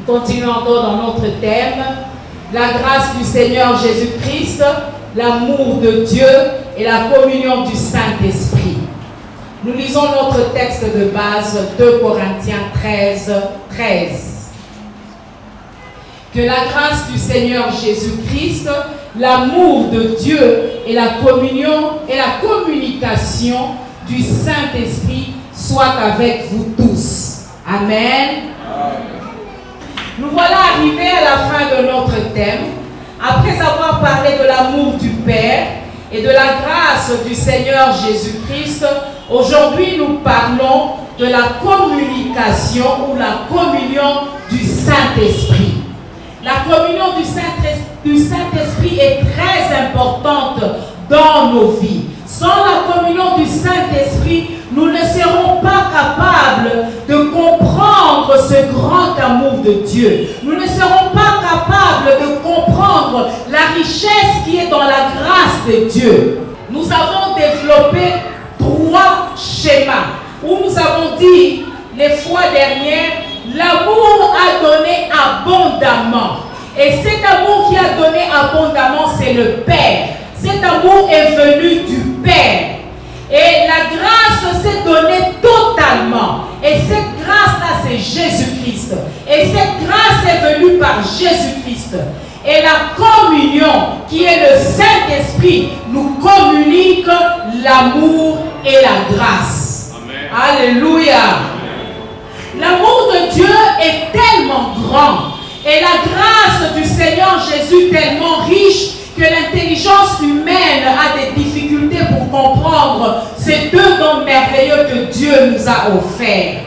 Continuons encore dans notre thème, la grâce du Seigneur Jésus-Christ, l'amour de Dieu et la communion du Saint-Esprit. Nous lisons notre texte de base, 2 Corinthiens 13, 13. Que la grâce du Seigneur Jésus-Christ, l'amour de Dieu et la communion et la communication du Saint-Esprit soient avec vous tous. Amen. Nous voilà arrivés à la fin de notre thème. Après avoir parlé de l'amour du Père et de la grâce du Seigneur Jésus-Christ, aujourd'hui nous parlons de la communication ou la communion du Saint-Esprit. La communion du Saint-Esprit est très importante dans nos vies. Sans la communion du Saint-Esprit, nous ne serons pas capables de comprendre ce grand amour de Dieu. Nous ne serons pas capables de comprendre la richesse qui est dans la grâce de Dieu. Nous avons développé 3 schémas où nous avons dit les fois dernières, l'amour a donné abondamment. Et cet amour qui a donné abondamment, c'est le Père. Cet amour est venu du Père. Et la grâce s'est donnée totalement. Et cette grâce-là, c'est Jésus-Christ. Et cette grâce est venue par Jésus-Christ. Et la communion, qui est le Saint-Esprit, nous communique l'amour et la grâce. Amen. Alléluia. Amen. L'amour de Dieu est tellement grand. Et la grâce du Seigneur Jésus tellement riche que l'intelligence humaine a des difficultés pour comprendre ces 2 dons merveilleux que Dieu nous a offerts.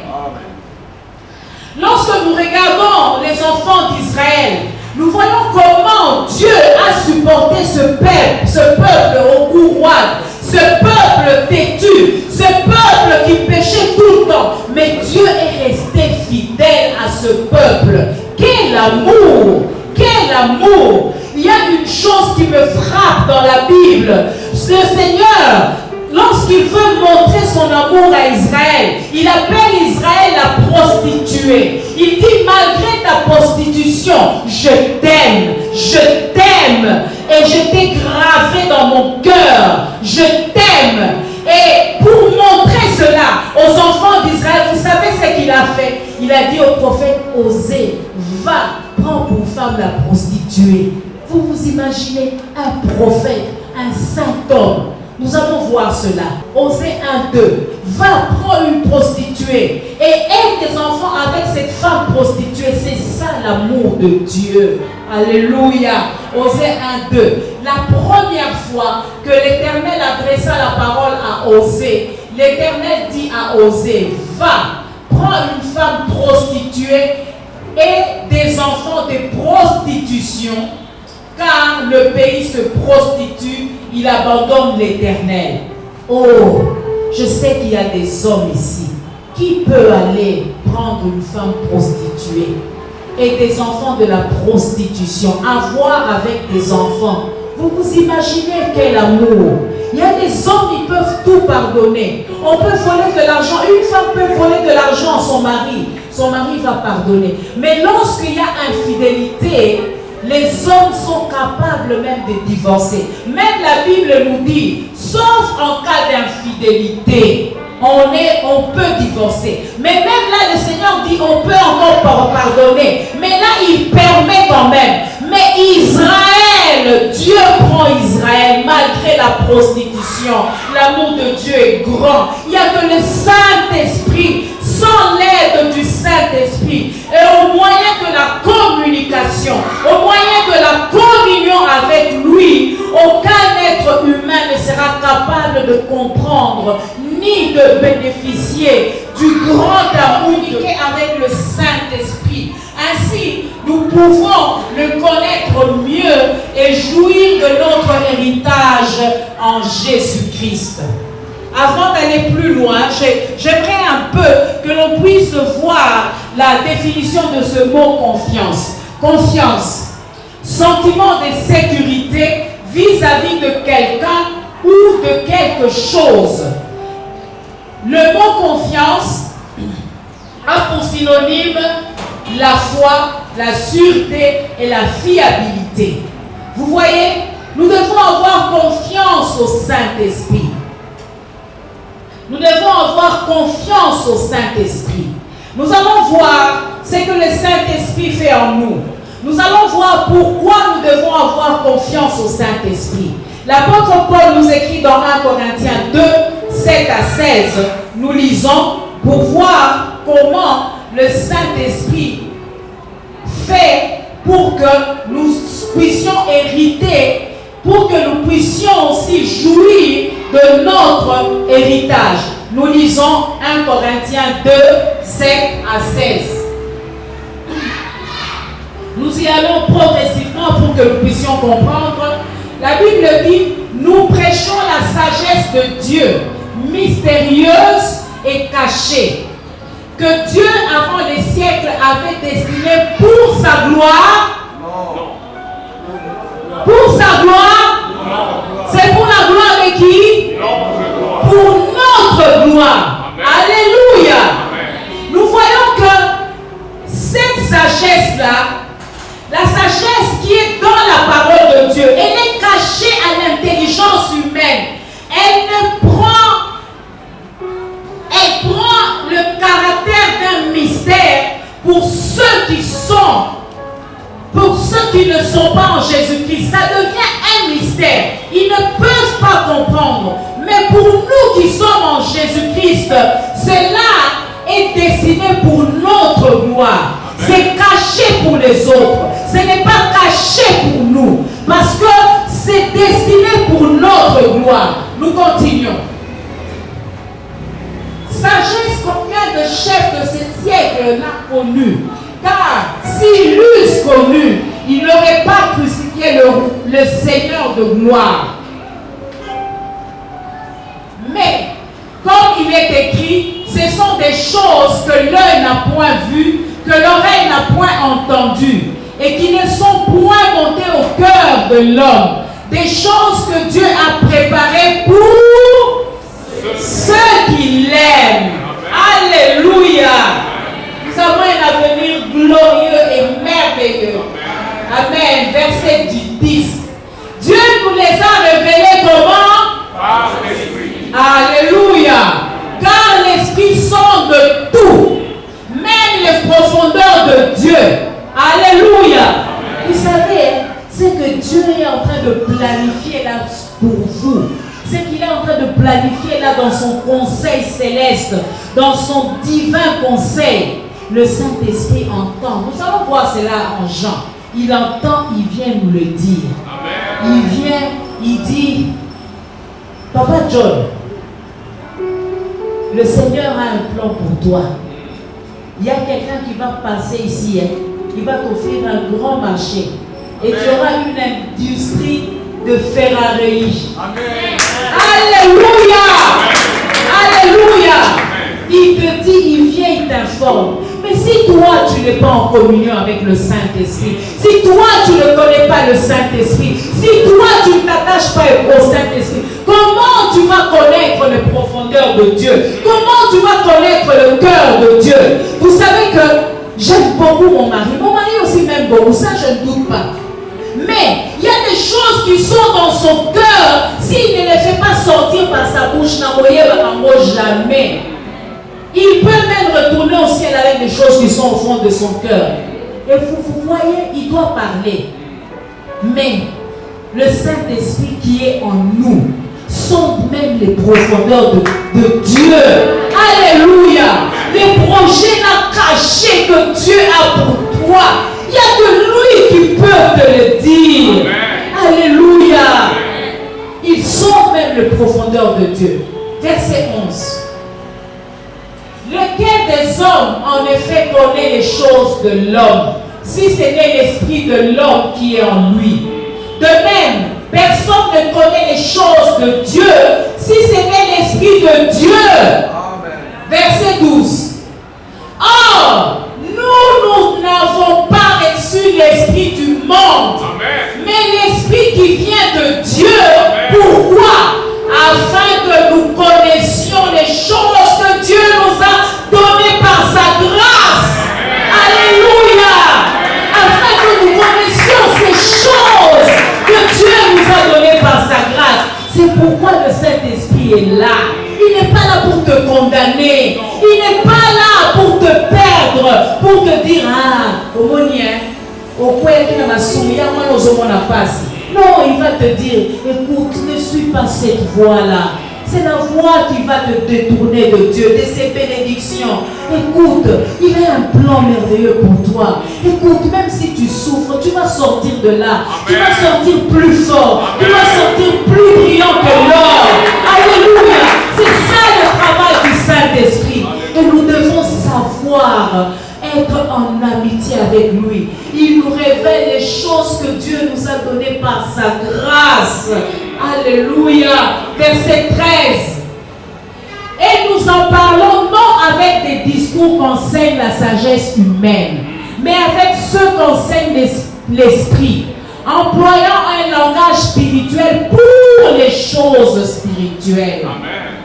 Lorsque nous regardons les enfants d'Israël, nous voyons comment Dieu a supporté ce peuple au cou roide, ce peuple têtu, ce peuple qui péchait tout le temps. Mais Dieu est resté fidèle à ce peuple. Quel amour! Quel amour! Il y a une chose qui me frappe dans la Bible. Le Seigneur, lorsqu'il veut montrer son amour à Israël, il appelle Israël la prostituée. Il dit, malgré ta prostitution, je t'aime, et je t'ai gravé dans mon cœur, je t'aime. Et pour montrer cela aux enfants d'Israël, vous savez ce qu'il a fait? Il a dit au prophète Osée, va, prends pour femme la prostituée. Vous vous imaginez un prophète, un saint homme. Nous allons voir cela. Osée 1:2. Va, prends une prostituée et aide tes enfants avec cette femme prostituée. C'est ça l'amour de Dieu. Alléluia. Osée 1:2. La première fois que l'Éternel adressa la parole à Osée, l'Éternel dit à Osée, va, prends une femme prostituée et des enfants de prostitution, car le pays se prostitue, il abandonne l'Éternel. Oh, je sais qu'il y a des hommes ici. Qui peut aller prendre une femme prostituée et des enfants de la prostitution, avoir avec des enfants? Vous vous imaginez quel amour? Il y a des hommes qui peuvent tout pardonner. On peut voler de l'argent. Une femme peut voler de l'argent à son mari. Son mari va pardonner. Mais lorsqu'il y a infidélité, les hommes sont capables même de divorcer. Même la Bible nous dit, sauf en cas d'infidélité, on peut divorcer. Mais même là, le Seigneur dit, on peut encore pardonner. Mais là, il permet quand même. Mais Israël, Dieu prend Israël malgré la prostitution. L'amour de Dieu est grand. Il n'y a que le Saint-Esprit. Sans l'aide du Saint-Esprit et au moyen de la communication, au moyen de la communion avec lui, aucun être humain ne sera capable de comprendre ni de bénéficier du grand amour avec le Saint-Esprit. Ainsi, nous pouvons le connaître mieux et jouir de notre héritage en Jésus-Christ. Avant d'aller plus loin, j'aimerais un peu que l'on puisse voir la définition de ce mot confiance. Confiance, sentiment de sécurité vis-à-vis de quelqu'un ou de quelque chose. Le mot confiance a pour synonyme la foi, la sûreté et la fiabilité. Vous voyez, nous devons avoir confiance au Saint-Esprit. Nous devons avoir confiance au Saint-Esprit. Nous allons voir ce que le Saint-Esprit fait en nous. Nous allons voir pourquoi nous devons avoir confiance au Saint-Esprit. L'apôtre Paul nous écrit dans 1 Corinthiens 2, 7 à 16. Nous lisons pour voir comment le Saint-Esprit fait pour que nous puissions hériter, pour que nous puissions aussi jouir de notre héritage. Nous lisons 1 Corinthiens 2, 7 à 16. Nous y allons progressivement pour que nous puissions comprendre. La Bible dit, nous prêchons la sagesse de Dieu, mystérieuse et cachée, que Dieu avant les siècles avait destinée pour sa gloire. Pour sa gloire. C'est pour la gloire de qui? Pour notre gloire. Alléluia. Nous voyons que cette sagesse-là, la sagesse qui est dans la parole de Dieu, elle est cachée à l'intelligence humaine. Elle prend le caractère d'un mystère pour ceux qui ne sont pas en Jésus-Christ. Ça devient un mystère. Ils ne peuvent pas comprendre. Mais pour nous qui sommes en Jésus-Christ, cela est destiné pour notre gloire. C'est caché pour les autres. Ce n'est pas caché pour nous. Parce que c'est destiné pour notre gloire. Nous continuons. Sagesse, combien de chefs de ce siècle n'a connu? Car s'ils l'eussent connu, ils n'auraient pas crucifié le Seigneur de gloire. Mais, comme il est écrit, ce sont des choses que l'œil n'a point vues, que l'oreille n'a point entendues, et qui ne sont point montées au cœur de l'homme. Des choses que Dieu a préparées pour ceux qui l'aiment. Alléluia. Nous avons un avenir glorieux et merveilleux. Amen. Verset 10. Dieu nous les a révélés comment? Par l'Esprit. Alléluia. Car l'Esprit sonde tout, même les profondeurs de Dieu. Alléluia. Vous savez, c'est que Dieu est en train de planifier là pour vous. C'est qu'il est en train de planifier là dans son conseil céleste, dans son divin conseil. Le Saint-Esprit entend. Nous allons voir cela en Jean. Il entend, il vient nous le dire. Amen. Il vient, il dit, Papa John, le Seigneur a un plan pour toi. Il y a quelqu'un qui va passer ici, il va t'offrir un grand marché. Et tu auras une industrie de ferraillerie. Amen. Alléluia. Alléluia. Il te dit, il vient, il t'informe. Mais si toi, tu n'es pas en communion avec le Saint-Esprit, si toi, tu ne connais pas le Saint-Esprit, si toi, tu ne t'attaches pas au Saint-Esprit, comment tu vas connaître les profondeurs de Dieu? Comment tu vas connaître le cœur de Dieu? Vous savez que j'aime beaucoup mon mari. Mon mari aussi m'aime beaucoup, ça je ne doute pas. Mais il y a des choses qui sont dans son cœur. S'il ne les fait pas sortir par sa bouche, jamais. Il peut même retourner au ciel avec des choses qui sont au fond de son cœur. Et vous voyez, il doit parler. Mais le Saint-Esprit qui est en nous sonde même les profondeurs de Dieu. Alléluia. Les projets là cachés que Dieu a pour toi, il n'y a que lui qui peut te le dire. Amen. Alléluia. Ils sont même les profondeurs de Dieu. Verset 11. Lequel des hommes en effet connaît les choses de l'homme, si ce n'est l'esprit de l'homme qui est en lui? De même, personne ne connaît les choses de Dieu, si ce n'est l'esprit de Dieu. Amen. Verset 12. Or, nous n'avons pas reçu l'esprit du monde, amen, mais l'esprit qui vient de Dieu. Amen. Pourquoi? Afin que nous connaissions les choses que Dieu nous a données par sa grâce. Amen. Alléluia. Saint-Esprit est là. Il n'est pas là pour te condamner. Il n'est pas là pour te perdre, pour te dire, ah, au monien, au point qu'il m'a soumis, moi, nous avons la passe. Non, il va te dire, écoute, ne suis pas cette voie-là. C'est la voie qui va te détourner de Dieu, de ses bénédictions. Écoute, il a un plan merveilleux pour toi. Écoute, même si tu souffres, tu vas sortir de là. Amen. Tu vas sortir plus fort. Amen. Tu vas sortir plus brillant que l'or. Alléluia. C'est ça le travail du Saint-Esprit. Et nous devons savoir être en amitié avec lui. Il nous révèle les choses que Dieu nous a données par sa grâce. Alléluia. Verset 13. Et nous en parlons non avec des discours qu'enseigne la sagesse humaine, mais avec ceux qu'enseigne l'esprit, employant un langage spirituel pour les choses spirituelles. Amen.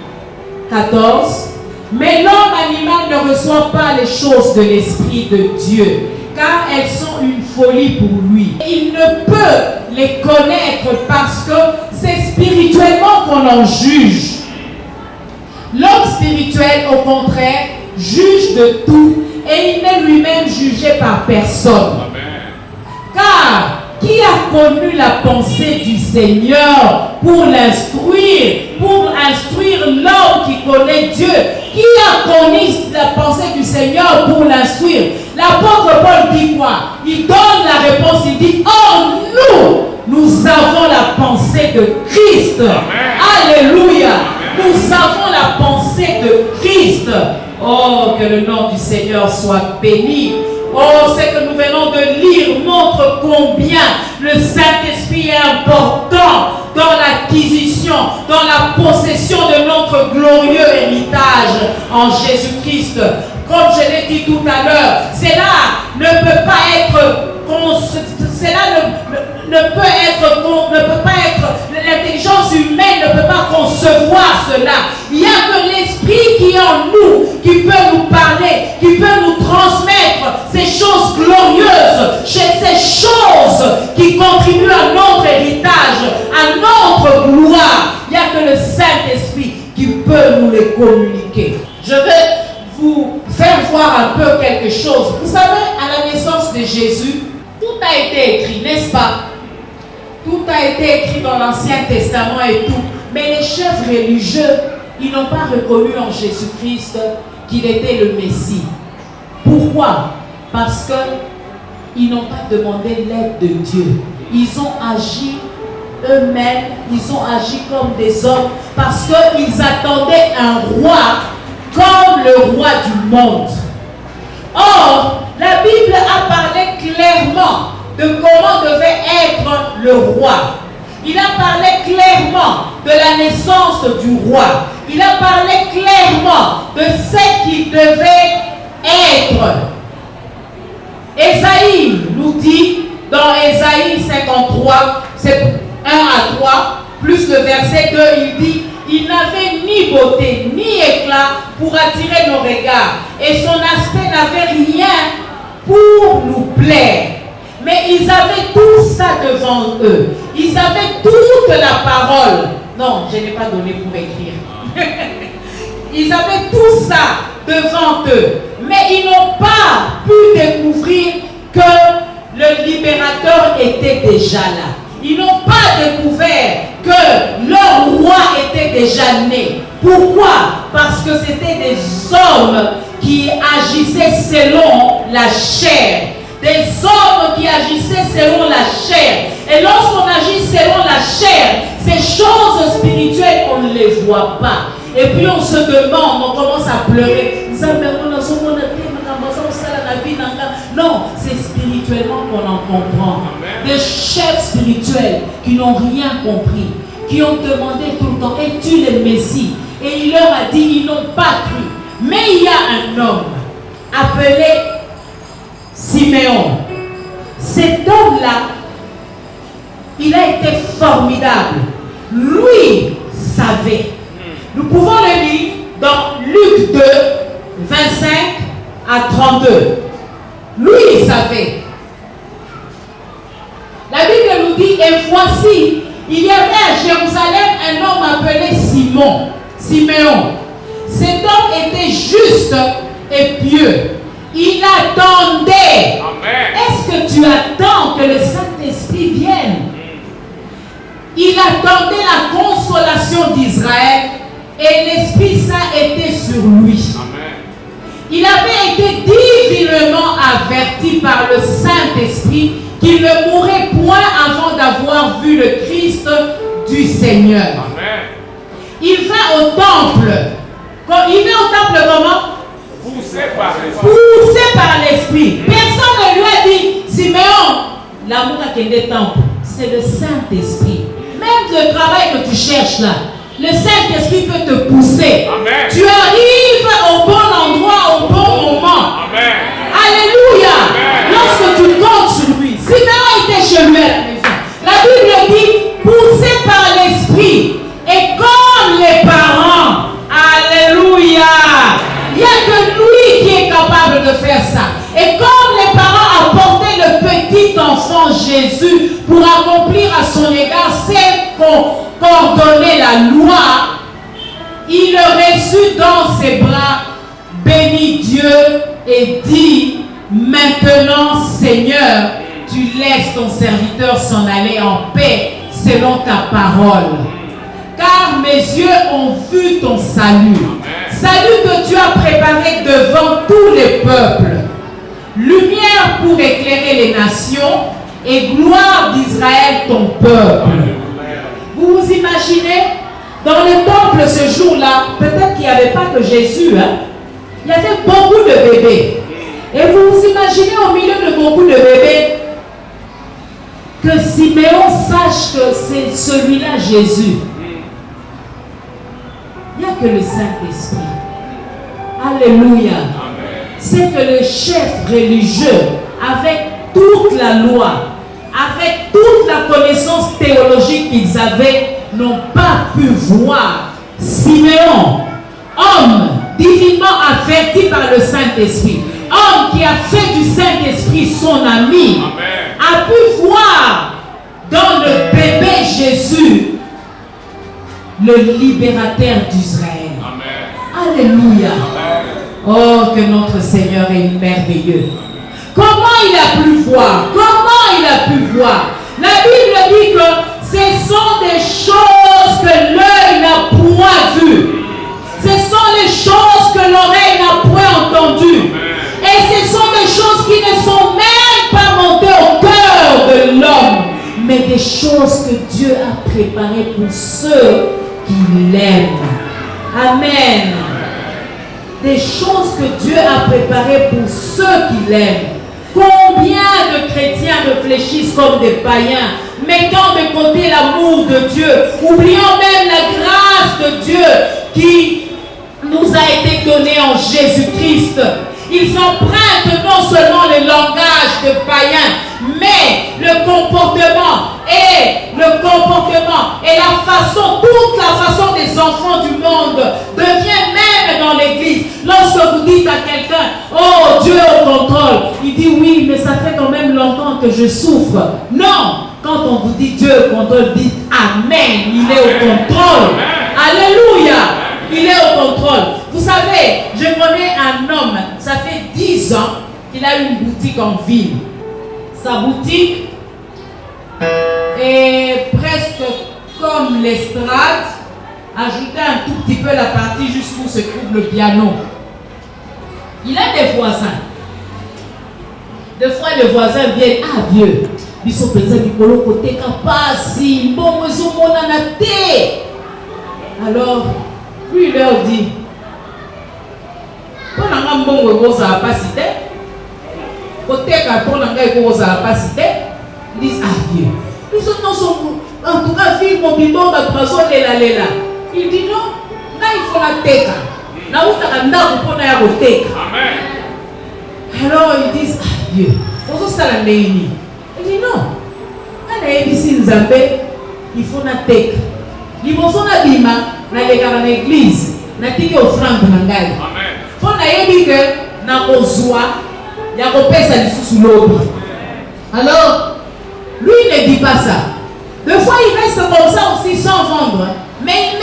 14. Mais l'homme animal ne reçoit pas les choses de l'Esprit de Dieu, car elles sont une folie pour lui. Il ne peut les connaître parce que c'est spirituellement qu'on en juge. L'homme spirituel, au contraire, juge de tout et il n'est lui-même jugé par personne. Amen. Car qui a connu la pensée du Seigneur pour l'instruire, pour instruire l'homme qui connaît Dieu? Qui a connu la pensée du Seigneur pour l'instruire? L'apôtre Paul dit quoi? Il donne la réponse, il dit, oh nous avons la pensée de Christ. Amen. Alléluia. Amen. Nous avons la pensée de Christ. Oh, que le nom du Seigneur soit béni. Oh, ce que nous venons de lire montre combien le Saint-Esprit est important dans l'acquisition, dans la possession de notre glorieux héritage en Jésus-Christ. Comme je l'ai dit tout à l'heure, cela ne peut pas être, l'intelligence humaine ne peut pas concevoir cela. Il n'y a que l'Esprit qui est en nous, qui peut nous parler, qui peut nous transmettre ces choses glorieuses, ces choses qui contribuent à notre héritage, à notre gloire. Il n'y a que le Saint-Esprit qui peut nous les communiquer. Je vais vous faire voir un peu quelque chose. Vous savez, à la naissance de Jésus, tout a été écrit, n'est-ce pas? Tout a été écrit dans l'Ancien Testament et tout. Mais les chefs religieux, ils n'ont pas reconnu en Jésus-Christ qu'il était le Messie. Pourquoi? Parce qu'ils n'ont pas demandé l'aide de Dieu. Ils ont agi eux-mêmes, ils ont agi comme des hommes parce qu'ils attendaient un roi comme le roi du monde. Or, la Bible a parlé clairement de comment devait être le roi. Il a parlé clairement de la naissance du roi. Il a parlé clairement de ce qu'il devait être. Ésaïe nous dit dans Ésaïe 53, c'est 1 à 3, plus le verset 2, il dit: il n'avait ni beauté ni éclat pour attirer nos regards, et son aspect n'avait rien pour nous plaire. Mais ils avaient tout ça devant eux. Ils avaient toute la parole. Non, je n'ai pas donné pour écrire. Ils avaient tout ça devant eux. Mais ils n'ont pas pu découvrir que le libérateur était déjà là. Ils n'ont pas découvert que leur roi était déjà né. Pourquoi? Parce que c'était des hommes qui agissaient selon la chair. Des hommes qui agissaient selon la chair. Et lorsqu'on agit selon la chair, ces choses spirituelles, on ne les voit pas. Et puis on se demande, on commence à pleurer. Non, c'est spirituellement qu'on en comprend. Des chefs spirituels qui n'ont rien compris, qui ont demandé tout le temps: es-tu le Messie? Et il leur a dit, ils n'ont pas cru. Mais il y a un homme appelé Siméon. Cet homme-là, il a été formidable. Lui savait. Nous pouvons le lire dans Luc 2, 25 à 32. Lui, il savait. La Bible nous dit: et voici, il y avait à Jérusalem un homme appelé Simon, Siméon. Cet homme était juste et pieux. Il attendait. Amen. Est-ce que tu attends que le Saint-Esprit vienne? Il attendait la consolation d'Israël et l'Esprit Saint était sur lui. Amen. Il avait été divinement averti par le Saint-Esprit qu'il ne mourrait point avant d'avoir vu le Christ du Seigneur. Amen. Il vint au temple. Il vint au temple comment? Poussé par l'Esprit. Poussé par l'Esprit. Personne ne lui a dit, Siméon, l'amour à quel temple? C'est le Saint-Esprit. Même le travail que tu cherches là, le Saint-Esprit peut te pousser. Amen. Tu arrives au bon endroit, au bon moment. Amen. Alléluia. Amen. Lorsque tu comptes sur lui. Siméon était chez lui à la maison. La Bible dit, poussé par l'Esprit. Et comme les parents, alléluia, il n'y a que lui qui est capable de faire ça. Et comme les parents apportaient le petit enfant Jésus pour accomplir à son égard celle qu'ordonnait la loi, il le reçut dans ses bras, bénit Dieu et dit, maintenant Seigneur, tu laisses ton serviteur s'en aller en paix selon ta parole. Car mes yeux ont vu ton salut. Salut que tu as préparé devant tous les peuples. Lumière pour éclairer les nations et gloire d'Israël ton peuple. Vous vous imaginez, dans le temple ce jour-là, peut-être qu'il n'y avait pas que Jésus, hein? Il y avait beaucoup de bébés. Et vous vous imaginez au milieu de beaucoup de bébés que Siméon sache que c'est celui-là Jésus. Il n'y a que le Saint-Esprit. Alléluia. C'est que les chefs religieux, avec toute la loi, avec toute la connaissance théologique qu'ils avaient, n'ont pas pu voir Siméon, homme divinement averti par le Saint-Esprit, homme qui a fait du Saint-Esprit son ami, Amen. a pu voir dans le bébé Jésus le libérateur d'Israël. Amen. Alléluia. Amen. Oh, que notre Seigneur est merveilleux. Comment il a pu voir? Comment il a pu voir? La Bible dit que ce sont des choses que l'œil n'a point vues. Ce sont les choses que l'oreille n'a point entendues. Et ce sont des choses qui ne sont même pas montées au cœur de l'homme, mais des choses que Dieu a préparées pour ceux qui l'aiment. Amen. Des choses que Dieu a préparées pour ceux qui l'aiment. Combien de chrétiens réfléchissent comme des païens, mettant de côté l'amour de Dieu, oubliant même la grâce de Dieu qui nous a été donnée en Jésus-Christ. Ils empruntent non seulement le langage de païens, mais le comportement et la façon, toute la façon des enfants du monde devient même dans l'église. Lorsque vous dites à quelqu'un, oh Dieu est au contrôle, il dit oui, mais ça fait quand même longtemps que je souffre. Non, quand on vous dit Dieu est au contrôle, dites Amen, il est au contrôle. Alléluia. Il est au contrôle. Vous savez, je connais un homme, ça fait 10 ans qu'il a une boutique en ville. Sa boutique est presque comme l'estrade, ajoutez un tout petit peu la partie jusqu'où se trouve le piano. Il a des voisins. Des fois, les voisins viennent, ah Dieu, ils sont présents du côté capacité, bon, ils ont mon anaté. Alors, lui, il leur dit, pour un bon gros à capacité, côté pour un gros à capacité, ils disent, ah Dieu, ils sont en tout cas, film, mon bidon, ma poisson, là. Il dit non, là il faut la tête. Là où tu as un arbre pour la tête. Alors ils disent, ah Dieu, on se la néini. Il dit non, on a ici une zambé, il faut la tête. Ils vont s'en abîmer dans l'église, na tiki offrande nangai. Faut na yebi que na ozwa ya kopesa lisusu lobi. Alors lui il ne dit pas ça. Des fois il reste comme ça aussi sans vendre. Mais il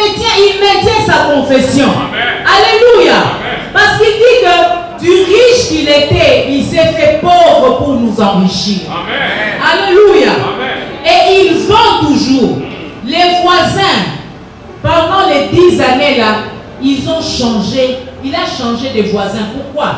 maintient sa confession. Amen. Alléluia. Amen. Parce qu'il dit que du riche qu'il était, il s'est fait pauvre pour nous enrichir. Amen. Alléluia. Amen. Et il vend toujours. Les voisins, pendant les 10 années là, ils ont changé. Il a changé de voisins. Pourquoi?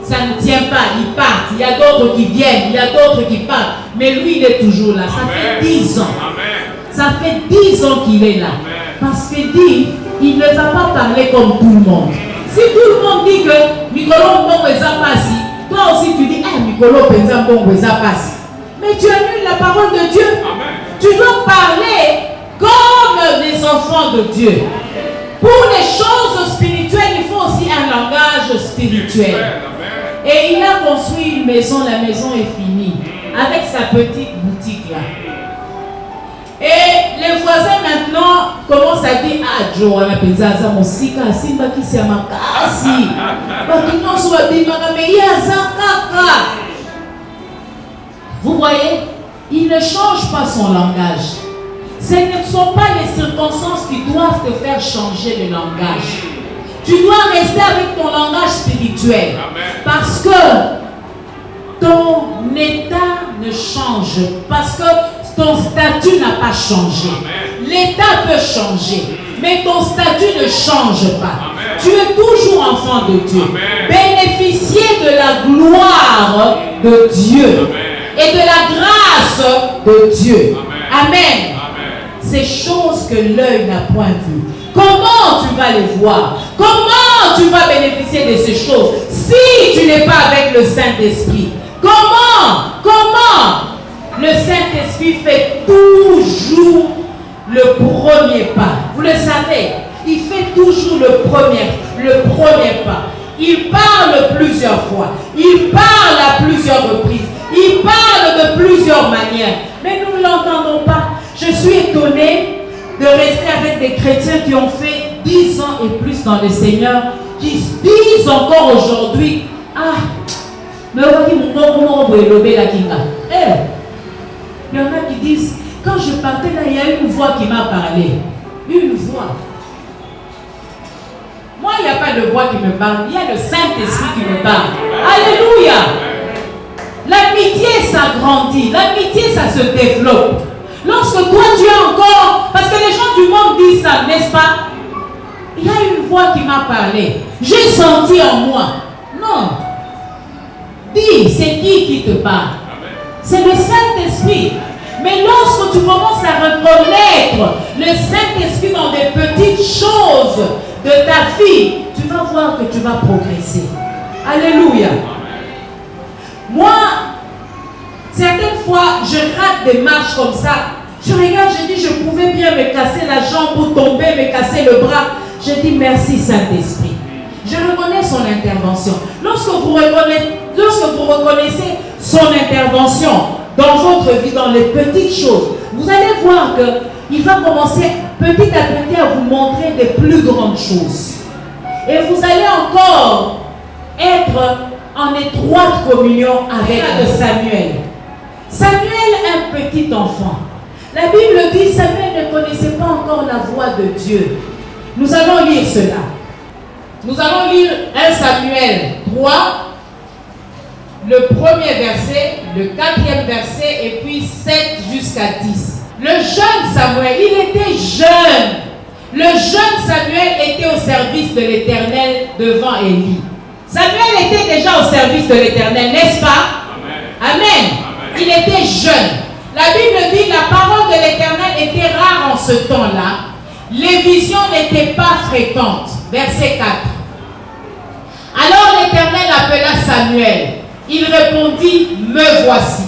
Ça ne tient pas, ils partent. Il y a d'autres qui viennent, il y a d'autres qui partent. Mais lui, il est toujours là. Ça Amen. fait 10 ans. Amen. Ça fait 10 ans qu'il est là. Amen. Parce qu'il dit, il ne va pas parler comme tout le monde. Si tout le monde dit que Mikolo Mbongo est passé, toi aussi tu dis, ah, Mikolo Mbongo est passé. Mais tu annules la parole de Dieu. Amen. Tu dois parler comme les enfants de Dieu. Pour les choses spirituelles, il faut aussi un langage spirituel. Amen. Et il a construit une maison, la maison est finie, avec sa petite boutique là. Et les voisins maintenant commencent à dire, ah, Joe, on a pensé à ça, mon sika, simba qui s'est makasi. Vous voyez, il ne change pas son langage. Ce ne sont pas les circonstances qui doivent te faire changer le langage. Tu dois rester avec ton langage spirituel. Amen. Parce que ton état ne change. Parce que ton statut n'a pas changé. L'état peut changer, mais ton statut ne change pas. Amen. Tu es toujours enfant de Dieu. Amen. Bénéficier de la gloire de Dieu. Amen. Et de la grâce de Dieu. Amen. Amen. Amen. Ces choses que l'œil n'a point vues. Comment tu vas les voir? Comment tu vas bénéficier de ces choses si tu n'es pas avec le Saint-Esprit? Comment le Saint-Esprit fait toujours le premier pas? Vous le savez, il fait toujours le premier pas. Il parle plusieurs fois. Il parle à plusieurs reprises. Il parle de plusieurs manières. Mais nous ne l'entendons pas. Je suis étonnée de rester avec des chrétiens qui ont fait 10 ans et plus dans le Seigneur, qui disent encore aujourd'hui, ah, mais il y en a qui disent, quand je partais là, il y a une voix qui m'a parlé. Une voix. Moi, il n'y a pas de voix qui me parle, il y a le Saint-Esprit qui me parle. Alléluia. L'amitié s'agrandit, l'amitié ça se développe. Lorsque toi tu es encore, parce que les gens du monde disent ça, n'est-ce pas? Il y a une voix qui m'a parlé. J'ai senti en moi. Non. Dis, c'est qui te parle? C'est le Saint-Esprit. Mais lorsque tu commences à reconnaître le Saint-Esprit dans des petites choses de ta vie, tu vas voir que tu vas progresser. Alléluia. Moi, certaines fois, je rate des marches comme ça. Je regarde, je dis, je pouvais bien me casser la jambe ou tomber, me casser le bras. Je dis, merci Saint-Esprit. Je reconnais son intervention. Lorsque vous reconnaissez son intervention dans votre vie, dans les petites choses, vous allez voir qu'il va commencer petit à petit à vous montrer des plus grandes choses. Et vous allez encore être en étroite communion avec Samuel. Samuel, un petit enfant. La Bible dit, Samuel ne connaissait pas encore la voix de Dieu. Nous allons lire cela. Nous allons lire 1 Samuel 3, le premier verset, le 4e verset, et puis 7 jusqu'à 10. Le jeune Samuel, il était jeune. Le jeune Samuel était au service de l'Éternel devant Élie. Samuel était déjà au service de l'Éternel, n'est-ce pas? Amen. Amen. Il était jeune. La Bible dit que la parole de l'Éternel était rare en ce temps-là. Les visions n'étaient pas fréquentes. Verset 4. Alors l'Éternel appela Samuel. Il répondit, me voici.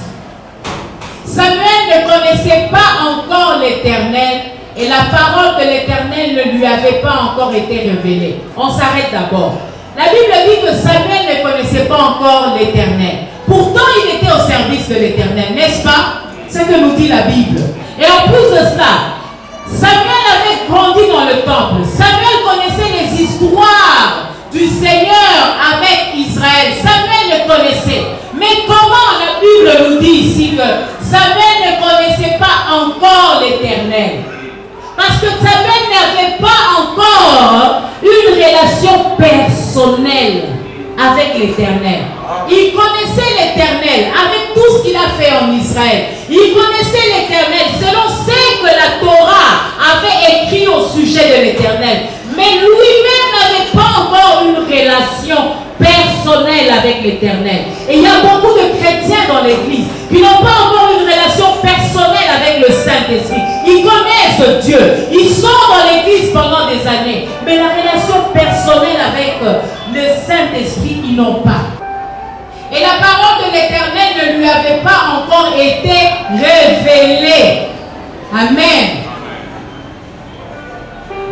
Samuel ne connaissait pas encore l'Éternel et la parole de l'Éternel ne lui avait pas encore été révélée. On s'arrête d'abord. La Bible dit que Samuel ne connaissait pas encore l'Éternel. Pourtant, il était au service de l'Éternel, n'est-ce pas? C'est ce que nous dit la Bible. Et en plus de cela, Samuel avait grandi dans le temple. Samuel connaissait les histoires du Seigneur avec Israël. Samuel le connaissait. Mais comment la Bible nous dit ici que Samuel ne connaissait pas encore l'Éternel? Parce que Samuel n'avait pas encore une relation personnelle avec l'Éternel. Il connaissait l'Éternel avec tout ce qu'il a fait en Israël. Il connaissait l'Éternel selon ce que la Torah avait écrit au sujet de l'Éternel. Mais lui-même n'avait pas encore une relation personnelle avec l'Éternel. Et il y a beaucoup de chrétiens dans l'église qui n'ont pas encore une relation personnelle avec le Saint-Esprit. Ils connaissent Dieu. Ils sont dans l'église pendant des années. Mais la relation personnelle avec le Saint-Esprit, ils n'ont pas. Et la parole de l'Éternel ne lui avait pas encore été révélée. Amen.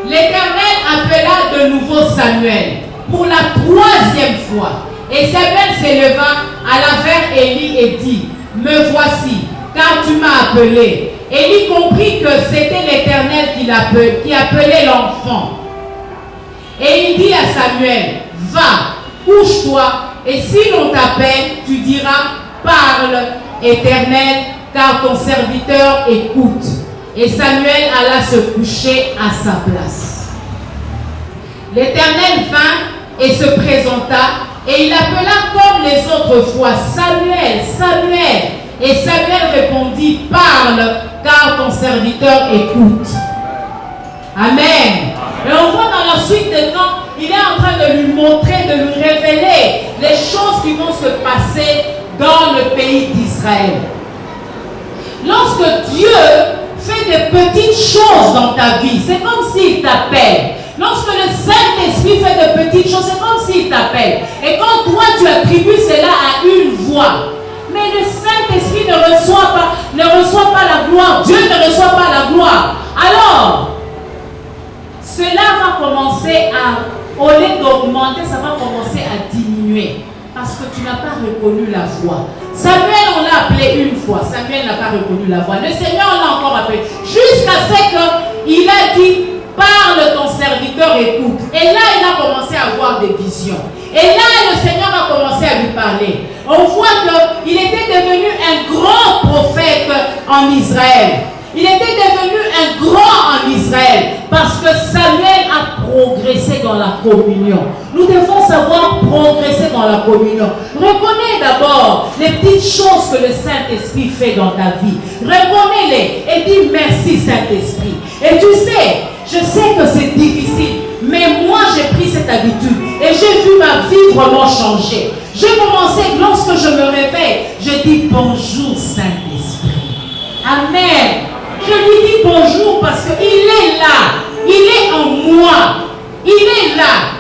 L'Éternel appela de nouveau Samuel pour la 3e fois. Et Samuel s'éleva, alla vers Élie et dit, « Me voici, car tu m'as appelé. » Élie comprit que c'était l'Éternel qui appelait l'enfant. Et il dit à Samuel, « Va, couche-toi, et si l'on t'appelle, tu diras, parle, Éternel, car ton serviteur écoute. » Et Samuel alla se coucher à sa place. L'Éternel vint et se présenta, et il appela comme les autres fois, « Samuel, Samuel !» Et Samuel répondit, « Parle, car ton serviteur écoute. » Amen. Et on voit dans la suite des temps, il est en train de lui montrer, de lui révéler les choses qui vont se passer dans le pays d'Israël. Lorsque Dieu fait des petites choses dans ta vie, c'est comme s'il t'appelle. Lorsque le Saint-Esprit fait de petites choses, c'est comme s'il t'appelle. Et quand toi tu attribues cela à une voix, mais le Saint-Esprit ne reçoit pas la gloire. Dieu ne reçoit pas la gloire. Alors, cela va commencer au lieu d'augmenter, ça va commencer à diminuer. Parce que tu n'as pas reconnu la voix. Samuel, on l'a appelé une fois. Samuel n'a pas reconnu la voix. Le Seigneur l'a encore appelé. Jusqu'à ce qu'il a dit, parle, ton serviteur écoute. Et là, il a commencé à avoir des visions. Et là, le Seigneur a commencé à lui parler. On voit qu'il était devenu un grand prophète en Israël. Il était devenu un grand en Israël parce que Samuel a progressé dans la communion. Nous devons savoir progresser dans la communion. Reconnais d'abord les petites choses que le Saint-Esprit fait dans ta vie. Reconnais-les et dis merci Saint-Esprit. Et tu sais, je sais que c'est difficile, mais moi j'ai pris cette habitude et j'ai vu ma vie vraiment changer. J'ai commencé, lorsque je me réveille, je dis bonjour Saint-Esprit. Amen. Je lui dis bonjour parce qu'il est là. Il est en moi. Il est là.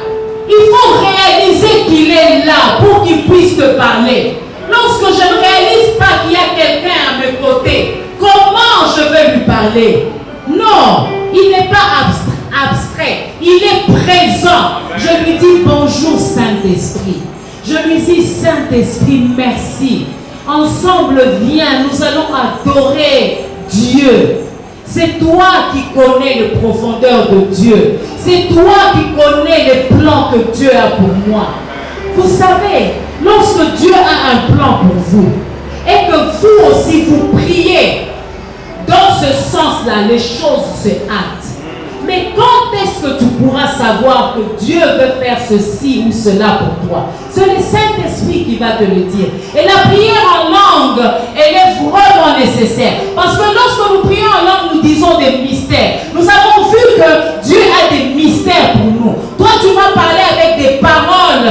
Il faut réaliser qu'il est là pour qu'il puisse te parler. Lorsque je ne réalise pas qu'il y a quelqu'un à mes côtés, comment je vais lui parler? Non, il n'est pas abstrait. Il est présent. Je lui dis bonjour Saint-Esprit. Je lui dis Saint-Esprit, merci. Ensemble, viens, nous allons adorer Dieu. C'est toi qui connais les profondeurs de Dieu. C'est toi qui connais les plans que Dieu a pour moi. Vous savez, lorsque Dieu a un plan pour vous et que vous aussi vous priez dans ce sens-là, les choses se hâtent. Mais quand est-ce que tu pourras savoir que Dieu veut faire ceci ou cela pour toi? C'est le Saint-Esprit qui va te le dire. Et la prière en langue, elle est vraiment nécessaire. Parce que lorsque nous prions en langue, nous disons des mystères. Nous avons vu que Dieu a des mystères pour nous. Toi, tu vas parler avec des paroles,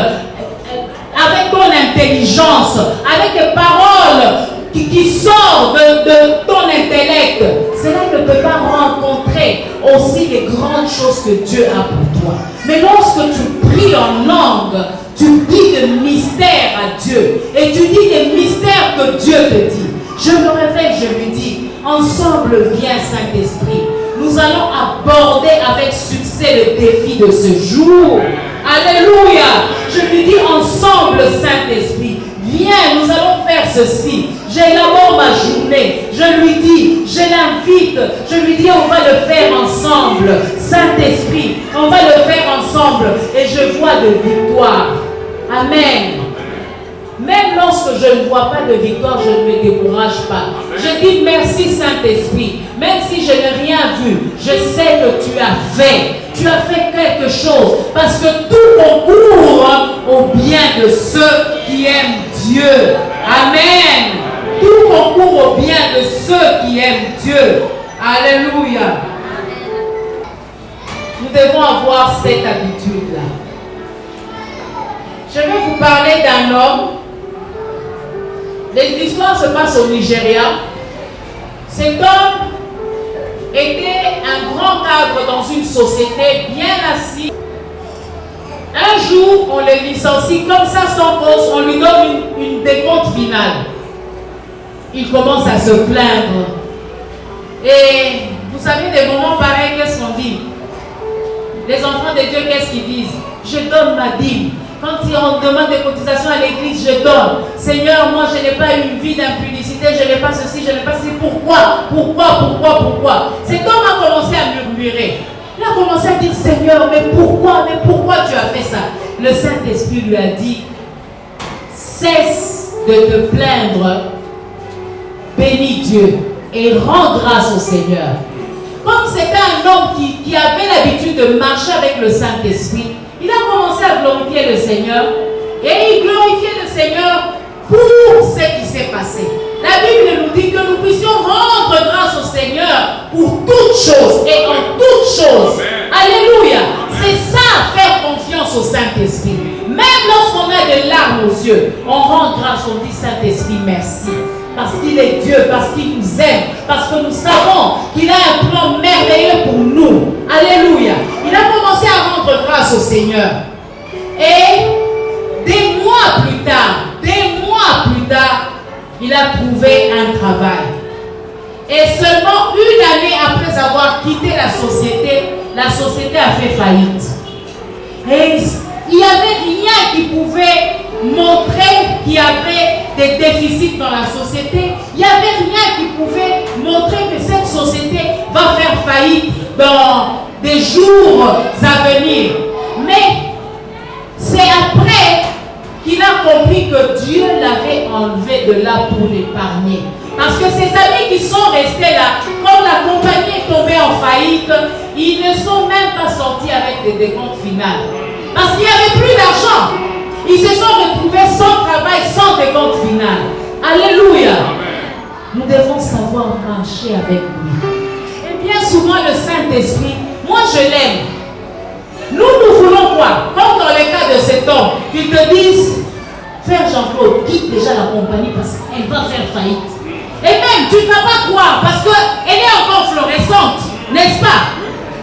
avec ton intelligence, avec des paroles qui sortent de ton intellect. Cela ne peut pas rencontrer aussi les grandes choses que Dieu a pour toi. Mais lorsque tu pries en langue, tu dis des mystères à Dieu. Et tu dis des mystères que Dieu te dit. Je me réveille, je lui dis, ensemble viens Saint-Esprit. Nous allons aborder avec succès le défi de ce jour. Alléluia. Je lui dis ensemble Saint-Esprit. Viens, nous allons faire ceci. J'élabore ma journée. Je lui dis, je l'invite. Je lui dis, on va le faire ensemble. Saint-Esprit, on va le faire ensemble. Et je vois de victoire. Amen. Même lorsque je ne vois pas de victoire, je ne me décourage pas. Je dis merci Saint-Esprit. Même si je n'ai rien vu, je sais que tu as fait. Tu as fait quelque chose. Parce que tout concourt au bien de ceux qui aiment Dieu. Amen. Tout concourt au bien de ceux qui aiment Dieu. Alléluia. Nous devons avoir cette habitude-là. Je vais vous parler d'un homme. L'histoire se passe au Nigeria. Cet homme était un grand cadre dans une société, bien assis. Un jour, on le licencie comme ça sans cause, on lui donne une décompte finale. Il commence à se plaindre. Et vous savez, des moments pareils, qu'est-ce qu'on dit? Les enfants de Dieu, qu'est-ce qu'ils disent? Je donne ma dîme. Quand on demande des cotisations à l'église, je donne. Seigneur, moi je n'ai pas une vie d'impudicité, je n'ai pas ceci, je n'ai pas ceci. Pourquoi? Cet homme a commencé à murmurer. Il a commencé à dire, Seigneur, mais pourquoi tu as fait ça? Le Saint-Esprit lui a dit, cesse de te plaindre, bénis Dieu et rends grâce au Seigneur. Comme c'était un homme qui avait l'habitude de marcher avec le Saint-Esprit, il a commencé à glorifier le Seigneur et il glorifiait le Seigneur pour ce qui s'est passé. La Bible nous dit que nous puissions rendre grâce au Seigneur pour toutes choses et en toutes choses. Alléluia. C'est ça, faire confiance au Saint-Esprit. Même lorsqu'on a des larmes aux yeux, on rend grâce, on dit Saint-Esprit merci. Parce qu'il est Dieu, parce qu'il nous aime, parce que nous savons qu'il a un plan merveilleux pour nous. Alléluia. Il a commencé à rendre grâce au Seigneur. Et des mois plus tard, il a trouvé un travail. Et seulement une année après avoir quitté la société a fait faillite. Et il n'y avait rien qui pouvait montrer qu'il y avait des déficits dans la société. Il n'y avait rien qui pouvait montrer que cette société va faire faillite dans des jours à venir. Mais c'est après qu'il a compris que Dieu l'avait enlevé de là pour l'épargner. Parce que ses amis qui sont restés là, quand la compagnie est tombée en faillite, ils ne sont même pas sortis avec des décomptes finales. Parce qu'il n'y avait plus d'argent. Ils se sont retrouvés sans travail, sans décompte final. Alléluia. Nous devons savoir marcher avec lui. Et bien souvent, le Saint-Esprit, moi je l'aime. Nous voulons quoi? Comme dans le cas de cet homme, qu'ils te disent, frère Jean-Claude, quitte déjà la compagnie parce qu'elle va faire faillite. Et même, tu ne vas pas croire parce qu'elle est encore florissante, n'est-ce pas?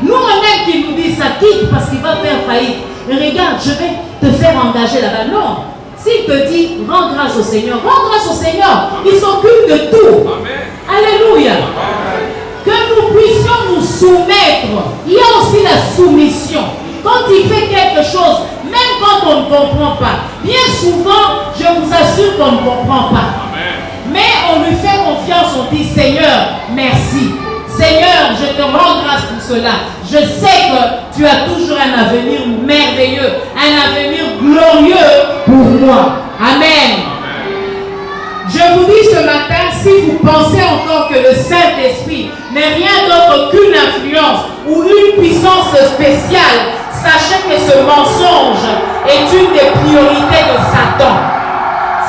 Nous, on aime qu'ils nous disent ça, quitte parce qu'il va faire faillite. Mais regarde, je vais te faire engager là-bas. Non. S'il te dit, rends grâce au Seigneur, rends grâce au Seigneur. Il s'occupe de tout. Amen. Alléluia. Amen. Que nous puissions nous soumettre. Il y a aussi la soumission. Quand il fait quelque chose, même quand on ne comprend pas, bien souvent, je vous assure qu'on ne comprend pas. Amen. Mais on lui fait confiance, on dit, Seigneur, merci. Seigneur, je te rends grâce pour cela. Je sais que tu as toujours un avenir merveilleux, un avenir glorieux pour moi. Amen. Je vous dis ce matin, si vous pensez encore que le Saint-Esprit n'est rien d'autre qu'une influence ou une puissance spéciale, sachez que ce mensonge est une des priorités de Satan.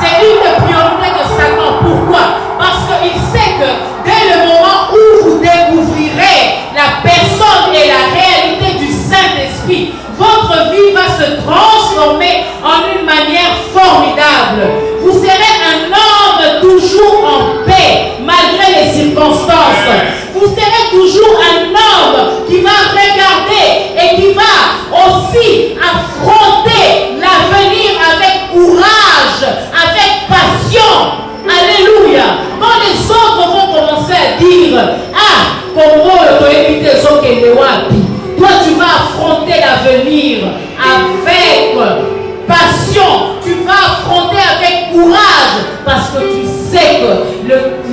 C'est une des priorités de Satan. Pourquoi? Parce qu'il sait que dès le moment où vous découvrirez la personne et la réalité du Saint-Esprit, votre vie va se transformer en une manière formidable. Vous serez un homme toujours en paix, malgré les circonstances. Vous serez toujours un homme qui va regarder et qui va aussi affronter l'avenir avec courage, avec passion. Alléluia. Quand les autres vont commencer à dire, ah, toi tu vas affronter l'avenir avec passion, tu vas affronter avec courage, parce que tu sais que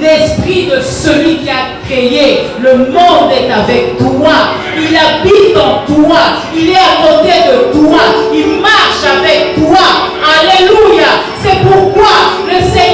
l'esprit de celui qui a créé le monde est avec toi, il habite en toi, il est à côté de toi, il marche avec toi. Alléluia. C'est pourquoi le Seigneur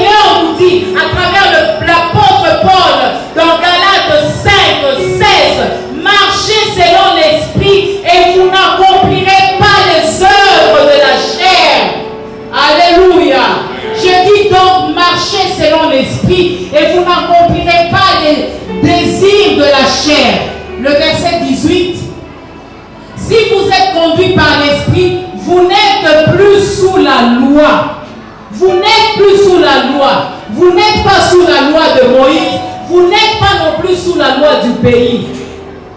loi. Vous n'êtes plus sous la loi. Vous n'êtes pas sous la loi de Moïse. Vous n'êtes pas non plus sous la loi du pays.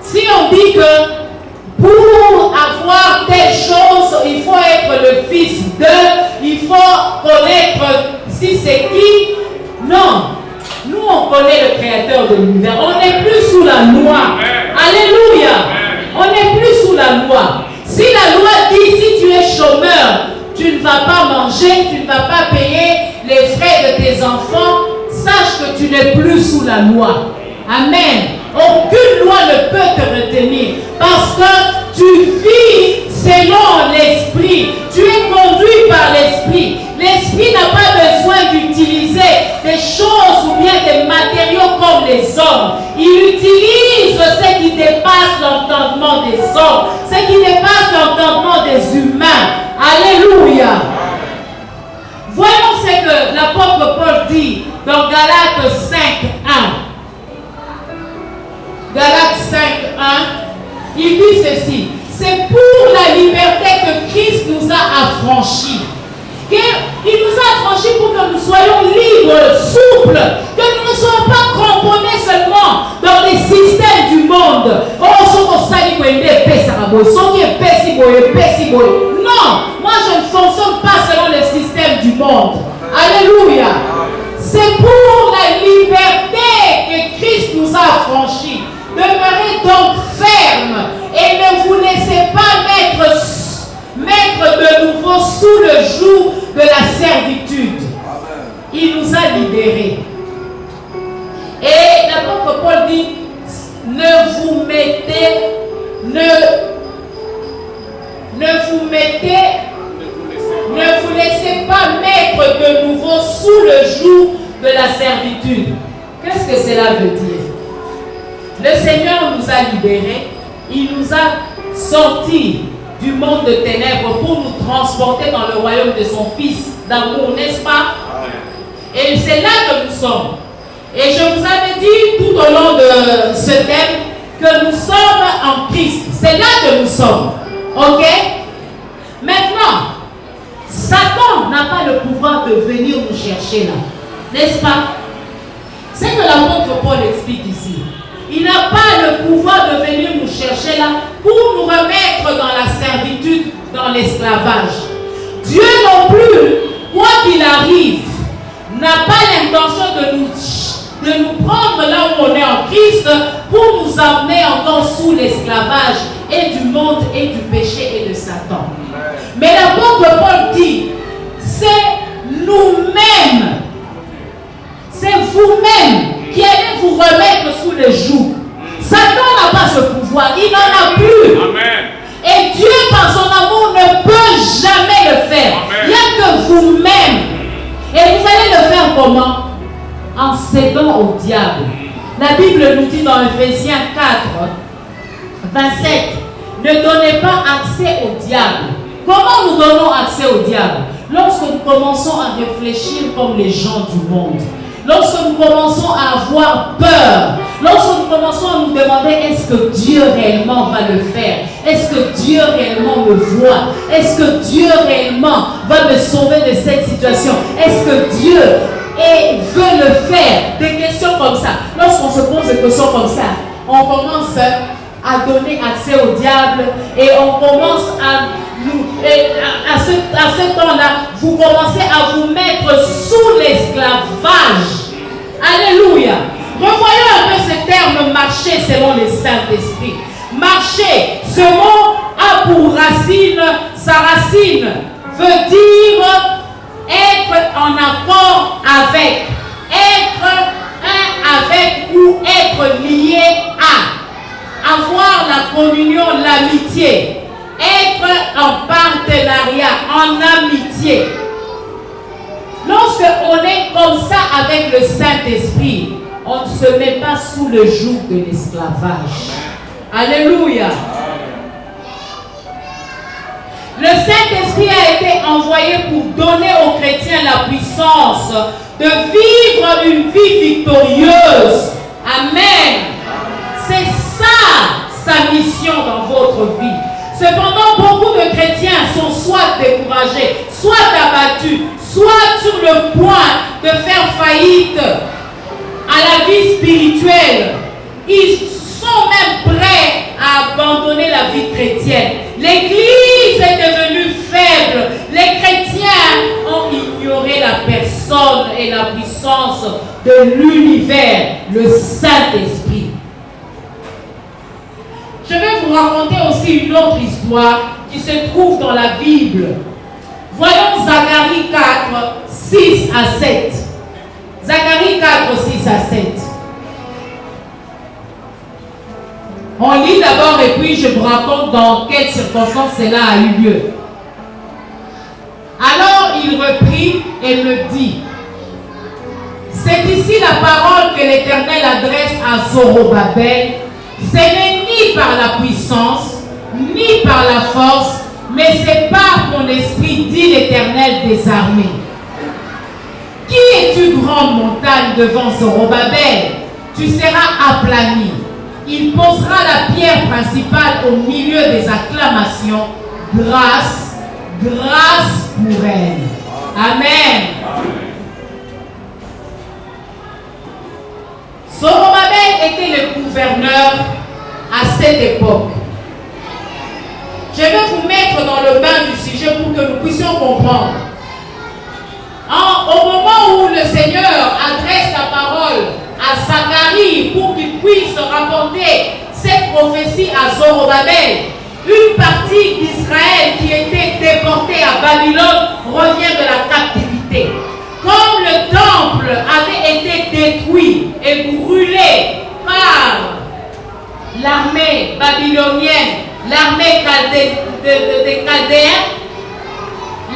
Si on dit que pour avoir telle chose, il faut être le fils de, il faut connaître si c'est qui. Non. Nous, on connaît le créateur de l'univers. On n'est plus sous la loi. Alléluia. On n'est plus sous la loi. Si la loi dit, si tu es chômeur, tu ne vas pas manger, tu ne vas pas payer les frais de tes enfants, sache que tu n'es plus sous la loi. Amen. Aucune loi ne peut te retenir parce que tu vis selon l'esprit. Tu es conduit par l'esprit. L'esprit n'a pas besoin d'utiliser des choses ou bien des matériaux comme les hommes. Il utilise ce qui dépasse l'entendement des hommes, ce qui dépasse l'entendement des humains. Alléluia. Voyons ce que l'apôtre Paul dit dans Galates 5:1. Galates 5:1, il dit ceci: c'est pour la liberté que Christ nous a affranchis. Il nous a affranchis pour que nous soyons libres, souples, que nous ne soyons pas cramponnés seulement dans les systèmes du monde. Non, moi je ne fonctionne pas selon le système du monde. Alléluia. C'est pour la liberté que Christ nous a affranchis. Demeurez donc fermes et ne vous laissez pas mettre de nouveau sous le joug de la servitude. Il nous a libérés. Et l'apôtre Paul dit, ne vous laissez pas mettre de nouveau sous le joug de la servitude. Qu'est-ce que cela veut dire? Le Seigneur nous a libérés, il nous a sortis du monde de ténèbres pour nous transporter dans le royaume de son Fils d'amour, n'est-ce pas? Et c'est là que nous sommes. Et je vous avais dit tout au long de ce thème que nous sommes en Christ. C'est là que nous sommes. Ok? Maintenant, Satan n'a pas le pouvoir de venir nous chercher là. N'est-ce pas? C'est que l'apôtre Paul explique ici. Il n'a pas le pouvoir de venir nous chercher là pour nous remettre dans la servitude, dans l'esclavage. Dieu non plus, quoi qu'il arrive, n'a pas l'intention de nous prendre là où on est en Christ pour nous amener encore sous l'esclavage et du monde et du péché et de Satan. Mais l'apôtre Paul dit, c'est nous-mêmes, c'est vous-même qui allez vous remettre sous le joug. Satan n'a pas ce pouvoir, il n'en a plus. Amen. Et Dieu, par son amour, ne peut jamais le faire. Il n'y a que vous-même. Et vous allez le faire comment? En cédant au diable. La Bible nous dit dans Ephésiens 4:27, ne donnez pas accès au diable. Comment nous donnons accès au diable? Lorsque nous commençons à réfléchir comme les gens du monde. Lorsque nous commençons à avoir peur, lorsque nous commençons à nous demander est-ce que Dieu réellement va le faire? Est-ce que Dieu réellement me voit? Est-ce que Dieu réellement va me sauver de cette situation? Est-ce que Dieu veut le faire? Des questions comme ça. Lorsqu'on se pose des questions comme ça, on commence à donner accès au diable et on commence à ce temps-là, vous commencez à vous mettre sous l'esclavage. Alléluia. Revoyons un peu ce terme marcher selon le Saint-Esprit. Marcher, ce mot a pour racine, sa racine veut dire être en accord avec, être un avec ou être lié à, avoir la communion, l'amitié. Être en partenariat, en amitié. Lorsque on est comme ça avec le Saint-Esprit, on ne se met pas sous le joug de l'esclavage. Alléluia. Le Saint-Esprit a été envoyé pour donner aux chrétiens la puissance de vivre une vie victorieuse. Amen. C'est ça sa mission dans votre vie. Cependant, beaucoup de chrétiens sont soit découragés, soit abattus battus, soit sur le point de faire faillite à la vie spirituelle. Ils sont même prêts à abandonner la vie chrétienne. L'Église est devenue faible. Les chrétiens ont ignoré la personne et la puissance de l'univers, le Saint-Esprit. Je vais vous raconter aussi une autre histoire qui se trouve dans la Bible. Voyons Zacharie 4, 6 à 7. Zacharie 4, 6 à 7. On lit d'abord et puis je vous raconte dans quelles circonstances cela a eu lieu. Alors il reprit et me dit, c'est ici la parole que l'Éternel adresse à Zorobabel. Ce n'est ni par la puissance, ni par la force, mais c'est par mon esprit, dit l'Éternel des armées. Qui es-tu, grande montagne, devant Zorobabel? Tu seras aplani. Il posera la pierre principale au milieu des acclamations. Grâce, grâce pour elle. Amen. Zorobabel était le gouverneur à cette époque. Je vais vous mettre dans le bain du sujet pour que nous puissions comprendre. Au moment où le Seigneur adresse la parole à Zacharie pour qu'il puisse rapporter cette prophétie à Zorobabel, une partie d'Israël qui était déportée à Babylone revient de la captivité. Comme le temple avait été détruit et brûlé par l'armée babylonienne, l'armée des Chaldéens,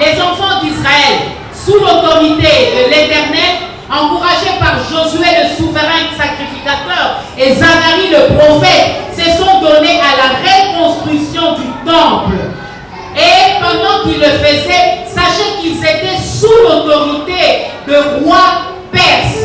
les enfants d'Israël, sous l'autorité de l'Éternel, encouragés par Josué le souverain sacrificateur et Zacharie le prophète, se sont donnés à la reconstruction du temple. Et pendant qu'ils le faisaient, sachez qu'ils étaient sous l'autorité de rois perses.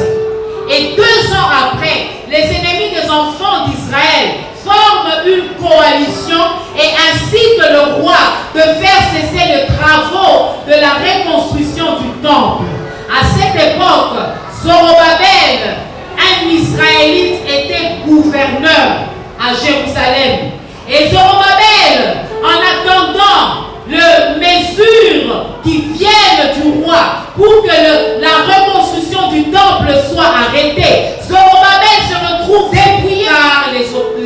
Et 2 ans après, les ennemis des enfants d'Israël forment une coalition et incitent le roi de faire cesser les travaux de la reconstruction du temple. À cette époque, Zorobabel, un Israélite, était gouverneur à Jérusalem. Et Zorobabel, en attendant les mesures qui viennent du roi pour que la reconstruction du temple soit arrêtée, Zorobabel se retrouve dépouillé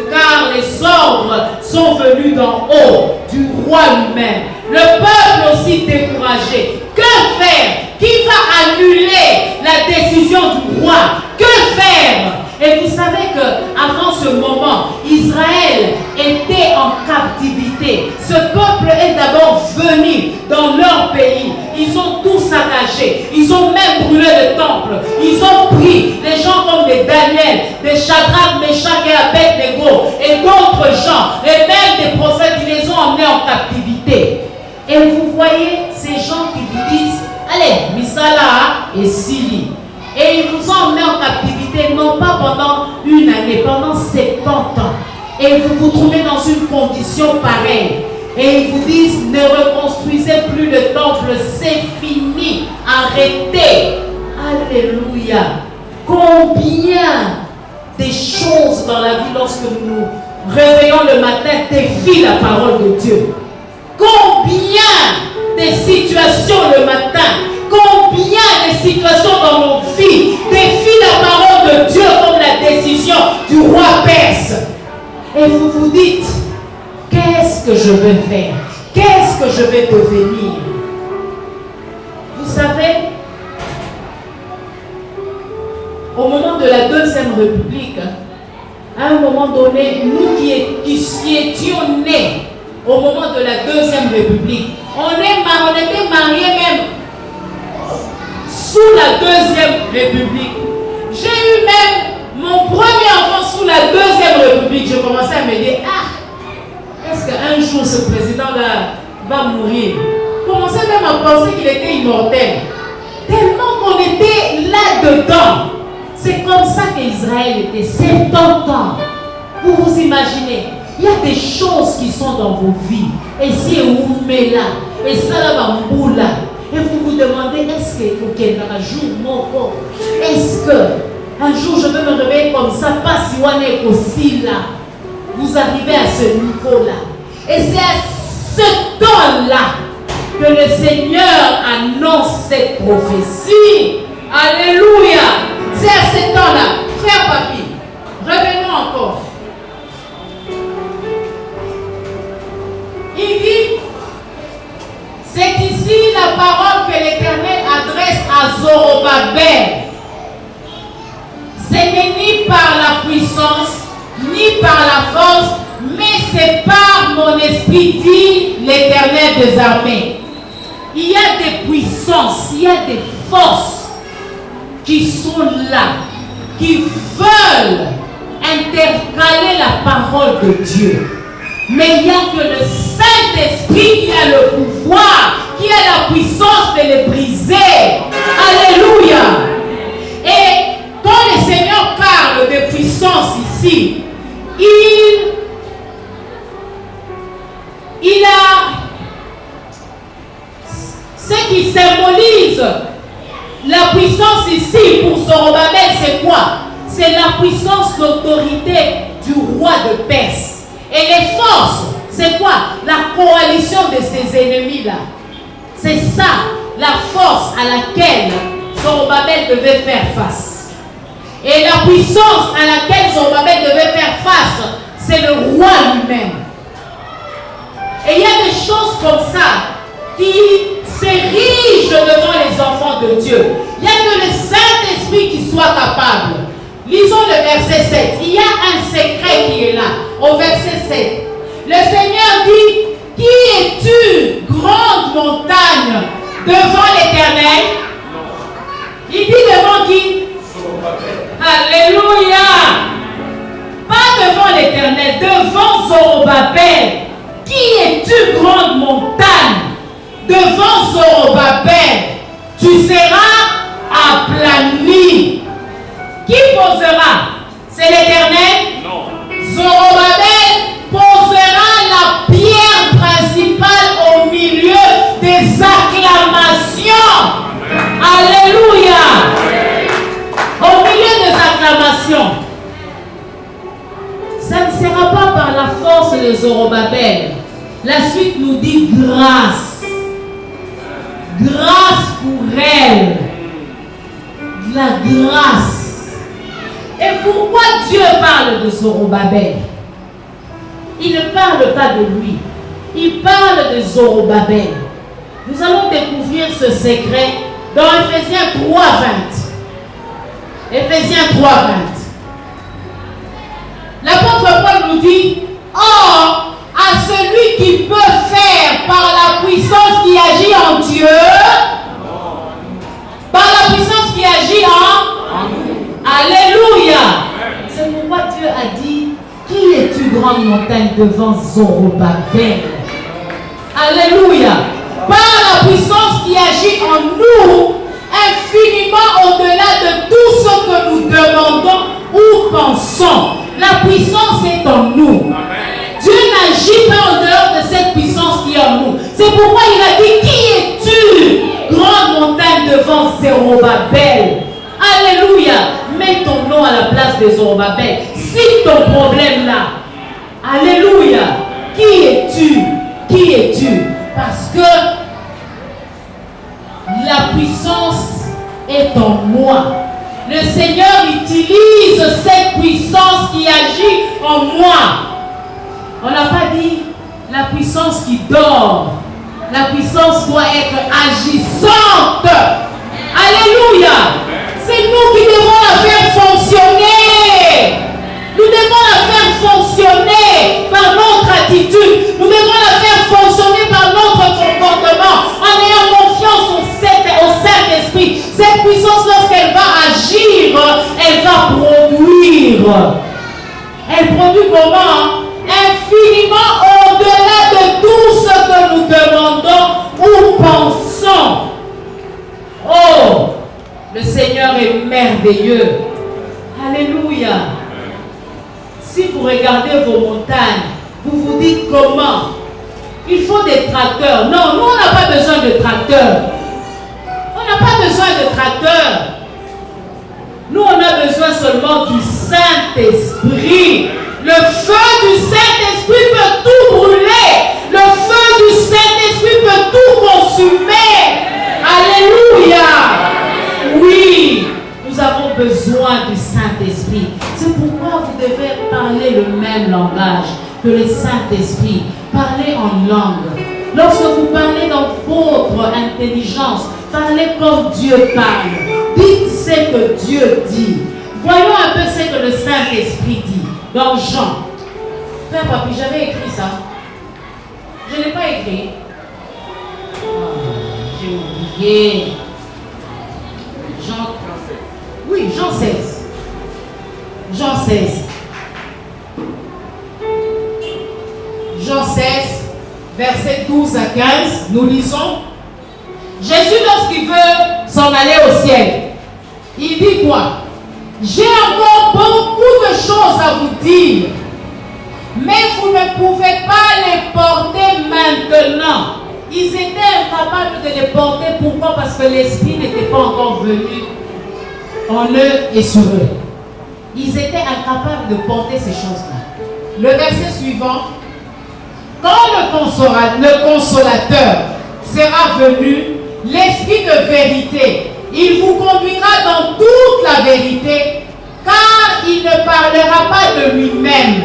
car les ordres sont venus d'en haut, du roi lui-même. Le peuple aussi découragé. Que faire? Qui va annuler la décision du roi? Que faire? Et vous savez qu'avant ce moment, Israël était en captivité. Ce peuple est d'abord venu dans leur pays. Ils ont tout saccagé. Ils ont même brûlé le temple. Ils ont pris des gens comme des Daniel, des Shadrach, Meshach et Abednego et d'autres gens, et même des prophètes, ils les ont emmenés en captivité. Et vous voyez ces gens qui vous disent, allez, Misala et Sili. Et ils vous ont emmenés en captivité, non pas pendant une année, pendant 70 ans. Et vous vous trouvez dans une condition pareille. Et ils vous disent, ne reconstruisez plus le temple, c'est fini, arrêtez. Alléluia. Combien des choses dans la vie, lorsque nous nous réveillons le matin, défient la parole de Dieu. Combien de situations le matin, combien de situations dans nos vies défient la parole de Dieu comme la décision du roi perse. Et vous vous dites, qu'est-ce que je vais faire? Qu'est-ce que je vais devenir? Vous savez, au moment de la Deuxième République, à un moment donné, nous qui étions nés au moment de la Deuxième République, on était mariés même sous la Deuxième République. J'ai eu même mon premier enfant sous la Deuxième République. Je commençais à me dire, est-ce qu'un jour ce président-là va mourir? Je commençais même à penser qu'il était immortel. Tellement qu'on était là-dedans. C'est comme ça qu'Israël était 70 ans. Vous vous imaginez? Il y a des choses qui sont dans vos vies. Et si vous mettez là, et ça là va mourir là. Et vous vous demandez, est-ce que ok, dans un jour mon est-ce que un jour je vais me réveiller comme ça, pas si on est aussi là. Vous arrivez à ce niveau-là. Et c'est à ce temps-là que le Seigneur annonce cette prophétie. Alléluia. C'est à ce temps-là. Frère Papi, revenons encore. Il dit, c'est ici la parole que l'Éternel adresse à Zorobabel. Ce n'est ni par la puissance, ni par la force, mais c'est par mon esprit, dit l'Éternel des armées. Il y a des puissances, il y a des forces qui sont là, qui veulent intercaler la parole de Dieu. Mais il n'y a que le Saint-Esprit qui a le pouvoir, qui a la puissance de les briser. Alléluia. Et quand le Seigneur parle de puissance ici, il a ce qui symbolise la puissance ici pour Zorobabel, c'est quoi? C'est la puissance, l'autorité du roi de Perse. Et les forces, c'est quoi? La coalition de ses ennemis-là. C'est ça, la force à laquelle Zorobabel devait faire face. Et la puissance à laquelle Zorobabel devait faire face, c'est le roi lui-même. Et il y a des choses comme ça qui s'érigent devant les enfants de Dieu. Il n'y a que le Saint-Esprit qui soit capable. Lisons le verset 7. Il y a un secret qui est là. Au verset 7. Le Seigneur dit, qui es-tu, grande montagne, devant l'Éternel? Il dit devant qui? Alléluia. Pas devant l'Éternel, devant Zorobabel. Qui es-tu, grande montagne? Devant Zorobabel, tu seras aplani. Qui posera? C'est l'Éternel? Non. Zorobabel posera la pierre principale au milieu des acclamations. Alléluia. Au milieu des acclamations. Ça ne sera pas par la force de Zorobabel. La suite nous dit grâce. Grâce pour elle. La grâce. Et pourquoi Dieu parle de Zorobabel? Il ne parle pas de lui. Il parle de Zorobabel. Nous allons découvrir ce secret dans Ephésiens 3:20. Ephésiens 3:20. L'apôtre Paul nous dit, or, à celui qui peut faire par la puissance qui agit en Dieu, par la puissance qui agit en nous. Alléluia. C'est pourquoi Dieu a dit, qui es-tu, grande montagne, devant Zorobabel? Alléluia. Par la puissance qui agit en nous, infiniment au-delà de tout ce que nous demandons ou pensons. La puissance est en nous. Dieu n'agit pas en dehors de cette puissance qui est en nous. C'est pourquoi il a dit, qui es-tu, grande montagne, devant Zorobabel? Alléluia. Mets ton nom à la place de Zorobabel. Cite ton problème là. Alléluia. Qui es-tu? Qui es-tu? Parce que la puissance est en moi. Le Seigneur utilise cette puissance qui agit en moi. On n'a pas dit la puissance qui dort. La puissance doit être agissante. Alléluia. C'est nous qui devons la faire fonctionner. Nous devons la faire fonctionner par notre attitude. Nous devons la faire fonctionner par notre comportement. En ayant confiance au Saint-Esprit. Cette puissance, lorsqu'elle va agir, elle va produire. Elle produit comment? Infiniment au-delà de tout ce que nous demandons ou pensons. Oh! Le Seigneur est merveilleux. Alléluia. Si vous regardez vos montagnes, vous vous dites comment? Il faut des tracteurs. Non, nous on n'a pas besoin de tracteurs. On n'a pas besoin nom du Saint-Esprit. Le feu du Saint-Esprit peut tout brûler. Le feu du Saint-Esprit peut tout consumer. Alléluia. Oui, nous avons besoin du Saint-Esprit. C'est pourquoi vous devez parler le même langage que le Saint-Esprit. Parlez en langue. Lorsque vous parlez dans votre intelligence, parlez comme Dieu parle. Dites ce que Dieu dit. Voyons un peu ce que le Saint-Esprit dit. Dans Jean. Frère Papi, j'avais écrit ça. Je n'ai pas écrit. J'ai oublié. Jean. Oui, Jean 16. Jean 16. Jean 16, versets 12 à 15. Nous lisons. Jésus, lorsqu'il veut s'en aller au ciel, il dit quoi? J'ai encore beaucoup de choses à vous dire, mais vous ne pouvez pas les porter maintenant. Ils étaient incapables de les porter. Pourquoi? Parce que l'Esprit n'était pas encore venu en eux et sur eux. Ils étaient incapables de porter ces choses-là. Le verset suivant. Quand le consolateur sera venu, l'Esprit de vérité, il vous conduira dans toute la vérité, car il ne parlera pas de lui-même,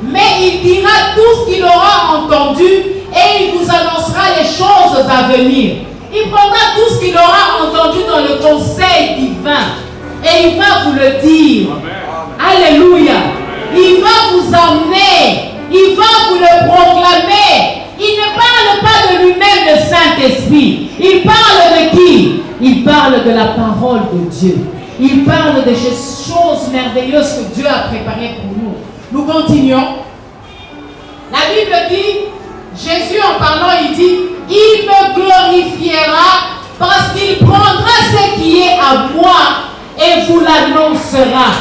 mais il dira tout ce qu'il aura entendu et il vous annoncera les choses à venir. Il prendra tout ce qu'il aura entendu dans le conseil divin et il va vous le dire. Amen. Alléluia. Il va vous emmener, il va vous le proclamer. Il ne parle pas de lui-même, le Saint-Esprit. Il parle de qui? Il parle de la parole de Dieu. Il parle de ces choses merveilleuses que Dieu a préparées pour nous. Nous continuons. La Bible dit, Jésus en parlant, il dit, il me glorifiera parce qu'il prendra ce qui est à moi et vous l'annoncera.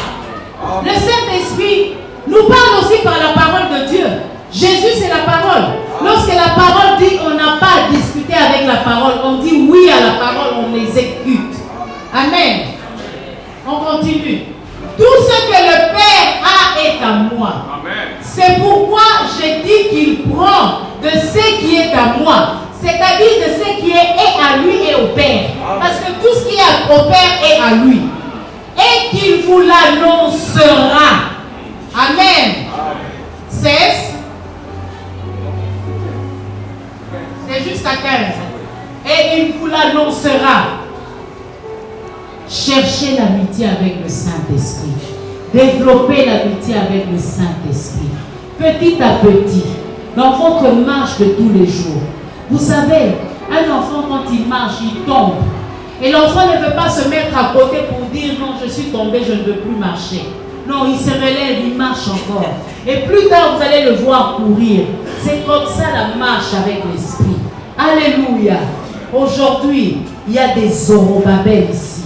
Le Saint-Esprit nous parle aussi par la parole de Dieu. Jésus, c'est la parole. Lorsque la parole dit, on n'a pas à discuter avec la parole. On dit oui à la parole, on l'exécute. Amen. On continue. Tout ce que le Père a est à moi. C'est pourquoi je dis qu'il prend de ce qui est à moi. C'est-à-dire de ce qui est à lui et au Père. Parce que tout ce qui est au Père est à lui. Et qu'il vous l'annoncera. Amen. 16. C'est jusqu'à 15. Et il vous l'annoncera. Cherchez l'amitié avec le Saint-Esprit. Développez l'amitié avec le Saint-Esprit. Petit à petit, dans votre marche de tous les jours. Vous savez, un enfant quand il marche, il tombe. Et l'enfant ne veut pas se mettre à côté pour dire non, je suis tombé, je ne veux plus marcher. Non, il se relève, il marche encore. Et plus tard, vous allez le voir courir. C'est comme ça la marche avec l'Esprit. Alléluia. Aujourd'hui, il y a des Zorobabel ici.